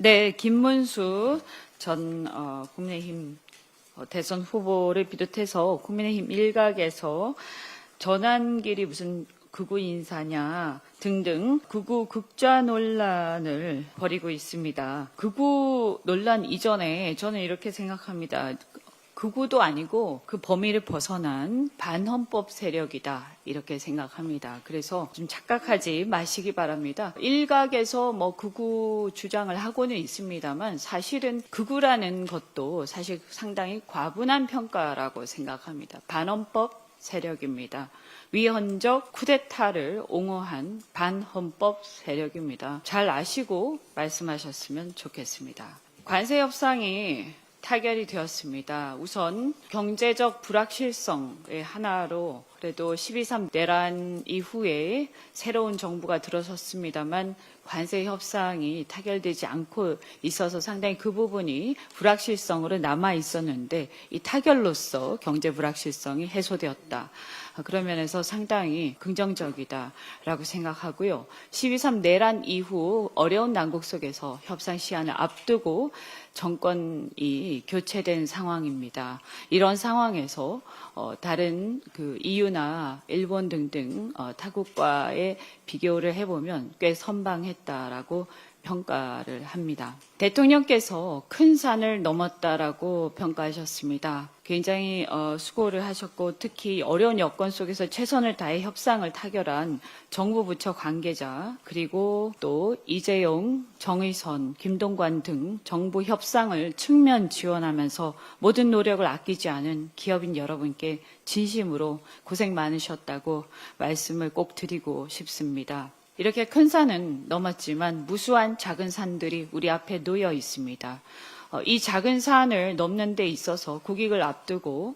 네, 김문수 전 국민의힘 대선 후보를 비롯해서 국민의힘 일각에서 전환길이 무슨 극우 인사냐 등등 극우 극좌 논란을 벌이고 있습니다. 극우 논란 이전에 저는 이렇게 생각합니다. 극우도 아니고 그 범위를 벗어난 반헌법 세력이다 이렇게 생각합니다. 그래서 좀 착각하지 마시기 바랍니다. 일각에서 극우 주장을 하고는 있습니다만 사실은 극우라는 것도 사실 상당히 과분한 평가라고 생각합니다. 반헌법 세력입니다. 위헌적 쿠데타를 옹호한 반헌법 세력입니다. 잘 아시고 말씀하셨으면 좋겠습니다. 관세 협상이 타결이 되었습니다. 우선 경제적 불확실성의 하나로 그래도 12.3 내란 이후에 새로운 정부가 들어섰습니다만 관세 협상이 타결되지 않고 있어서 상당히 그 부분이 불확실성으로 남아 있었는데 이 타결로서 경제 불확실성이 해소되었다. 그런 면에서 상당히 긍정적이다라고 생각하고요. 12.3 내란 이후 어려운 난국 속에서 협상 시한을 앞두고 정권이 교체된 상황입니다. 이런 상황에서 다른 EU나 일본 등등 타국과의 비교를 해보면 꽤 선방했다라고 평가를 합니다. 대통령께서 큰 산을 넘었다라고 평가하셨습니다. 굉장히 수고를 하셨고 특히 어려운 여건 속에서 최선을 다해 협상을 타결한 정부 부처 관계자 그리고 또 이재용, 정의선, 김동관 등 정부 협상을 측면 지원하면서 모든 노력을 아끼지 않은 기업인 여러분께 진심으로 고생 많으셨다고 말씀을 꼭 드리고 싶습니다. 이렇게 큰 산은 넘었지만 무수한 작은 산들이 우리 앞에 놓여 있습니다. 이 작은 산을 넘는 데 있어서 국익을 앞두고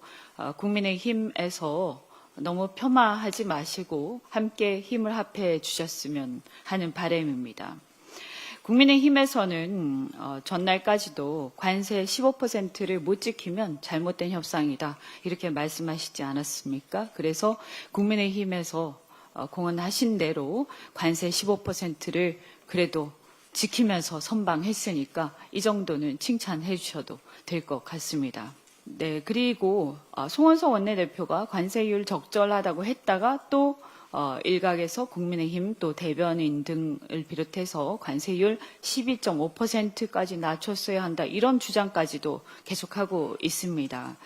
국민의힘에서 너무 폄하하지 마시고 함께 힘을 합해 주셨으면 하는 바람입니다. 국민의힘에서는 전날까지도 관세 15%를 못 지키면 잘못된 협상이다 이렇게 말씀하시지 않았습니까? 그래서 국민의힘에서 공언하신 대로 관세 15%를 그래도 지키면서 선방했으니까 이 정도는 칭찬해 주셔도 될 것 같습니다. 네, 그리고 송원석 원내대표가 관세율 적절하다고 했다가 또 일각에서 국민의힘 또 대변인 등을 비롯해서 관세율 12.5%까지 낮췄어야 한다 이런 주장까지도 계속하고 있습니다.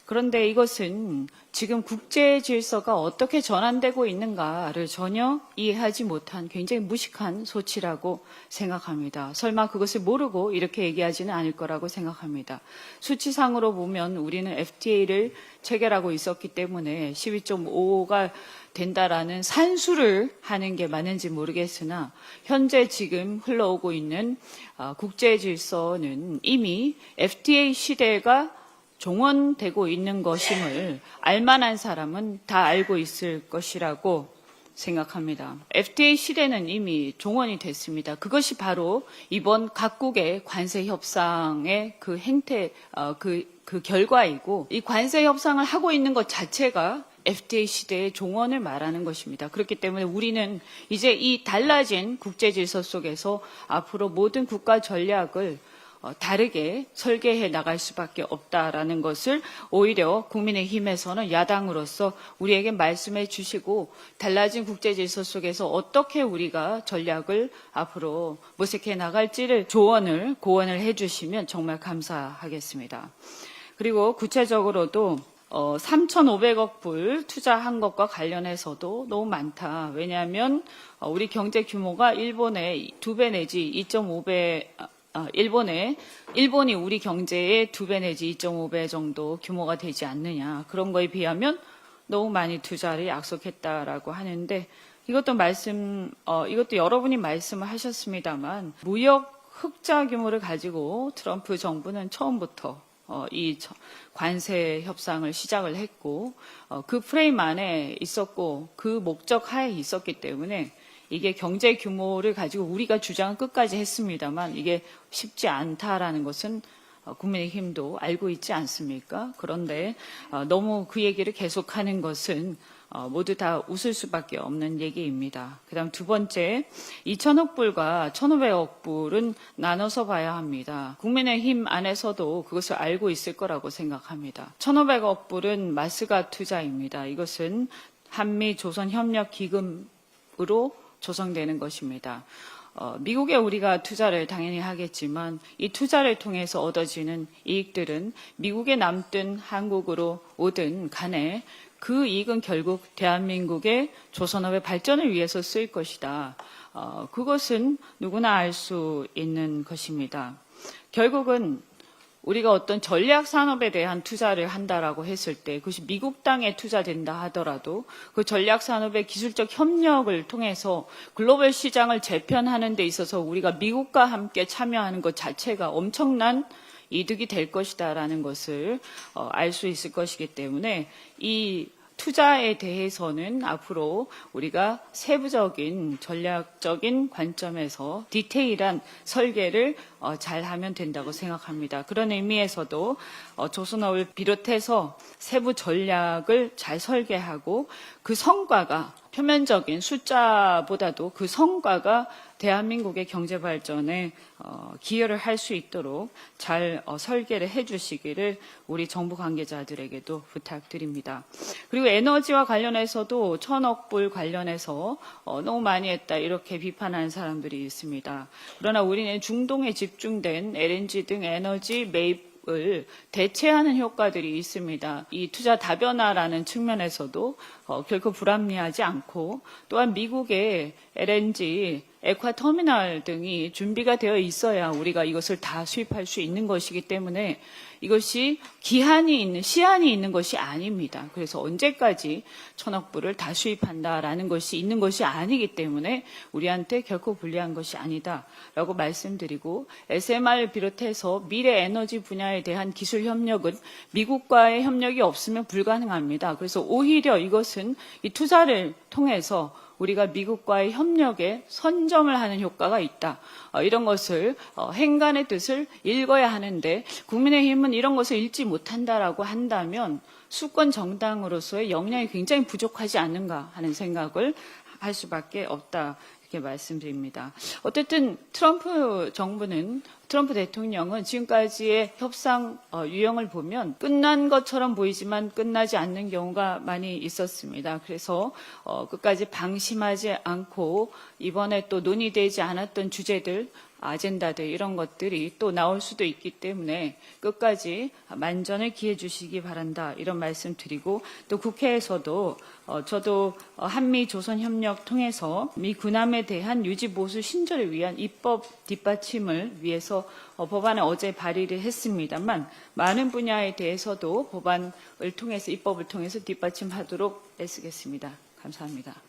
그런데 이것은 지금 국제 질서가 어떻게 전환되고 있는가를 전혀 이해하지 못한 굉장히 무식한 소치라고 생각합니다. 설마 그것을 모르고 이렇게 얘기하지는 않을 거라고 생각합니다. 수치상으로 보면 우리는 FTA를 체결하고 있었기 때문에 12.5가 된다라는 산수를 하는 게 맞는지 모르겠으나 현재 지금 흘러오고 있는 국제 질서는 이미 FTA 시대가 종언되고 있는 것임을 알만한 사람은 다 알고 있을 것이라고 생각합니다. FTA 시대는 이미 종언이 됐습니다. 그것이 바로 이번 각국의 관세 협상의 그 행태, 그 결과이고 이 관세 협상을 하고 있는 것 자체가 FTA 시대의 종언을 말하는 것입니다. 그렇기 때문에 우리는 이제 이 달라진 국제 질서 속에서 앞으로 모든 국가 전략을 다르게 설계해 나갈 수밖에 없다라는 것을 오히려 국민의힘에서는 야당으로서 우리에게 말씀해 주시고 달라진 국제 질서 속에서 어떻게 우리가 전략을 앞으로 모색해 나갈지를 고언을 해 주시면 정말 감사하겠습니다. 그리고 구체적으로도 3,500억 불 투자한 것과 관련해서도 너무 많다. 왜냐하면 우리 경제 규모가 일본의 2배 내지 2.5배 일본이 우리 경제의 2배 내지 2.5배 정도 규모가 되지 않느냐. 그런 거에 비하면 너무 많이 투자를 약속했다라고 하는데 이것도 여러분이 말씀을 하셨습니다만 무역 흑자 규모를 가지고 트럼프 정부는 처음부터 이 관세 협상을 시작을 했고 그 프레임 안에 있었고 그 목적 하에 있었기 때문에 이게 경제 규모를 가지고 우리가 주장은 끝까지 했습니다만 이게 쉽지 않다라는 것은 국민의힘도 알고 있지 않습니까? 그런데 너무 그 얘기를 계속하는 것은 모두 다 웃을 수밖에 없는 얘기입니다. 그다음 두 번째, 2,000억 불과 1,500억 불은 나눠서 봐야 합니다. 국민의힘 안에서도 그것을 알고 있을 거라고 생각합니다. 1,500억 불은 마스가 투자입니다. 이것은 한미 조선 협력 기금으로 조성되는 것입니다. 미국에 우리가 투자를 당연히 하겠지만 이 투자를 통해서 얻어지는 이익들은 미국에 남든 한국으로 오든 간에 그 이익은 결국 대한민국의 조선업의 발전을 위해서 쓰일 것이다. 그것은 누구나 알 수 있는 것입니다. 결국은 우리가 어떤 전략 산업에 대한 투자를 한다라고 했을 때 그것이 미국 땅에 투자된다 하더라도 그 전략 산업의 기술적 협력을 통해서 글로벌 시장을 재편하는 데 있어서 우리가 미국과 함께 참여하는 것 자체가 엄청난 이득이 될 것이다라는 것을 알 수 있을 것이기 때문에 이 투자에 대해서는 앞으로 우리가 세부적인 전략적인 관점에서 디테일한 설계를 잘 하면 된다고 생각합니다. 그런 의미에서도 조선업을 비롯해서 세부 전략을 잘 설계하고 그 성과가 표면적인 숫자보다도 그 성과가 대한민국의 경제 발전에 기여를 할 수 있도록 잘 설계를 해주시기를 우리 정부 관계자들에게도 부탁드립니다. 그리고 에너지와 관련해서도 1,000억 불 관련해서 너무 많이 했다 이렇게 비판하는 사람들이 있습니다. 그러나 우리는 중동에 집중된 LNG 등 에너지 매입을 대체하는 효과들이 있습니다. 이 투자 다변화라는 측면에서도 결코 불합리하지 않고 또한 미국의 LNG 액화터미널 등이 준비가 되어 있어야 우리가 이것을 다 수입할 수 있는 것이기 때문에 이것이 시한이 있는 것이 아닙니다. 그래서 언제까지 1,000억 불을 다 수입한다라는 것이 있는 것이 아니기 때문에 우리한테 결코 불리한 것이 아니다라고 말씀드리고 SMR을 비롯해서 미래 에너지 분야에 대한 기술 협력은 미국과의 협력이 없으면 불가능합니다. 그래서 오히려 이것은 이 투자를 통해서 우리가 미국과의 협력에 선점을 하는 효과가 있다. 이런 것을 행간의 뜻을 읽어야 하는데 국민의힘은 이런 것을 읽지 못한다라고 한다면 수권 정당으로서의 역량이 굉장히 부족하지 않는가 하는 생각을 할 수밖에 없다. 이렇게 말씀드립니다. 어쨌든 트럼프 대통령은 지금까지의 협상 유형을 보면 끝난 것처럼 보이지만 끝나지 않는 경우가 많이 있었습니다. 그래서 끝까지 방심하지 않고 이번에 또 논의되지 않았던 주제들, 아젠다들 이런 것들이 또 나올 수도 있기 때문에 끝까지 만전을 기해 주시기 바란다 이런 말씀 드리고 또 국회에서도 저도 한미 조선 협력 통해서 미 군함에 대한 유지 보수 신설을 위한 입법 뒷받침을 위해서 법안을 어제 발의를 했습니다만 많은 분야에 대해서도 법안을 통해서 입법을 통해서 뒷받침하도록 애쓰겠습니다. 감사합니다.